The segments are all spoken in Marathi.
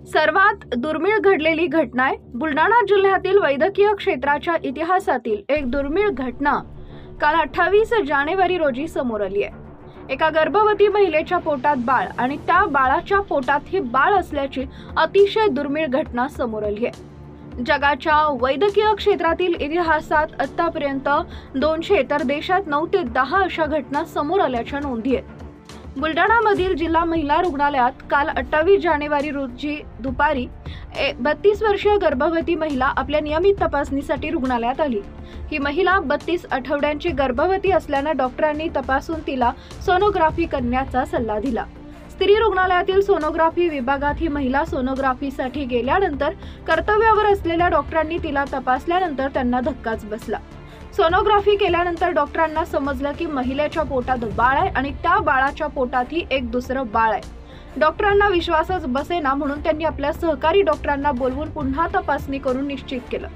सर्वात दुर्मिळ घडलेली घटना आहे। बुलढाणा जिल्ह्यातील वैद्यकीय क्षेत्राच्या इतिहासातील एक दुर्मिळ घटना काल 28 जानेवारी रोजी समोर आली आहे। एका गर्भवती महिलेच्या पोटात बाळ आणि त्या बाळाच्या पोटातही बाळ असल्याची अतिशय दुर्मिळ घटना समोर आली आहे। जगाच्या वैद्यकीय क्षेत्रातील इतिहासात आतापर्यंत 200 तर देशात 9 ते 10 अशा घटना समोर आल्याच्या नोंदी आहेत। बुलढाणामधील जिल्हा महिला रुग्णालयात काल 28 जानेवारी रोजी दुपारी 32 वर्षीय गर्भवती महिला आपल्या नियमित तपासणीसाठी रुग्णालयात आली। ही महिला 32 आठवड्यांची गर्भवती असल्याने डॉक्टरांनी तपासून तिला सोनोग्राफी करण्याचा सल्ला दिला। स्त्री रुग्णालयातील सोनोग्राफी विभागात ही महिला सोनोग्राफीसाठी गेल्यानंतर कर्तव्यावर असलेल्या डॉक्टरांनी तिला तपासल्यानंतर त्यांना धक्काच बसला। सोनोग्राफी केल्यानंतर डॉक्टरांना समजलं की महिलेच्या पोटात बाळ आहे आणि त्या बाळाच्या पोटातही एक दुसरं बाळ आहे। डॉक्टरांना विश्वासच बसेना म्हणून त्यांनी आपल्या सहकारी डॉक्टरांना बोलवून पुन्हा तपासणी करून निश्चित केलं।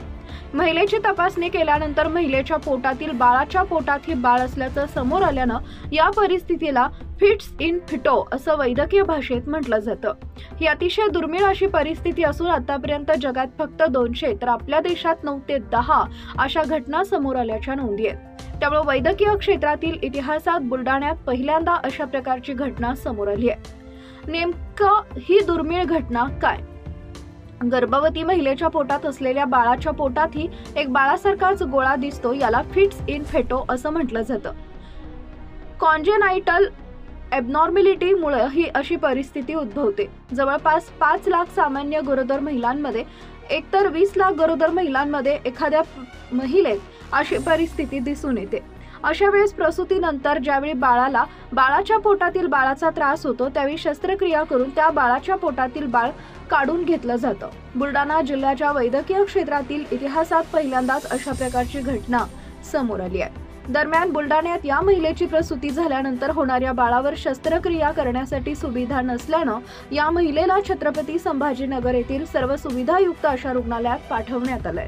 महिलेची तपासणी केल्यानंतर महिलेच्या पोटातील बाळाच्या पोटातही बाळ असल्याचं समोर आल्यानं या परिस्थितीला फिट्स इन फिटो असं वैद्यकीय भाषेत म्हटलं जातं। ही अतिशय दुर्मिळ अशी परिस्थिती असून आतापर्यंत जगात फक्त 200 तर आपल्या देशात 9 ते 10 अशा घटना समोर आल्याच्या नोंदी आहेत। त्यामुळे वैद्यकीय क्षेत्रातील इतिहासात बुलढाण्यात पहिल्यांदा अशा प्रकारची घटना समोर आली आहे। नेमकं ही दुर्मिळ घटना काय? गर्भवती महिलेच्या पोटात असलेल्या बाळाच्या पोटातही एक बाळासारखाच गोळा दिसतो, याला फिट्स इन फेटो असं म्हटलं जातं। कॉन्जेनाइटल ॲबनॉर्मॅलिटी मुळे ही अशी परिस्थिती उद्भवते। जवळपास 5 लाख सामान्य गरोदर महिलांमध्ये एकतर 20 लाख गरोदर महिलांमध्ये एखाद्या महिलेत अशी परिस्थिती दिसून येते। अशा वेळेस प्रसूतीनंतर ज्यावेळी बाळाच्या पोटातील बाळाचा त्रास होतो त्यावेळी शस्त्रक्रिया करून त्या बाळाच्या पोटातील बाळ काढून घेतलं जातं। बुलढाणा जिल्ह्याच्या वैद्यकीय क्षेत्रातील इतिहासात पहिल्यांदाच अशा प्रकारची घटना समोर आली आहे। दरम्यान बुलढाण्यात या महिलेची प्रसूती झाल्यानंतर होणाऱ्या बाळावर शस्त्रक्रिया करण्यासाठी सुविधा नसल्यानं या महिलेला छत्रपती संभाजीनगर येथील सर्व सुविधायुक्त अशा रुग्णालयात पाठवण्यात आलंय।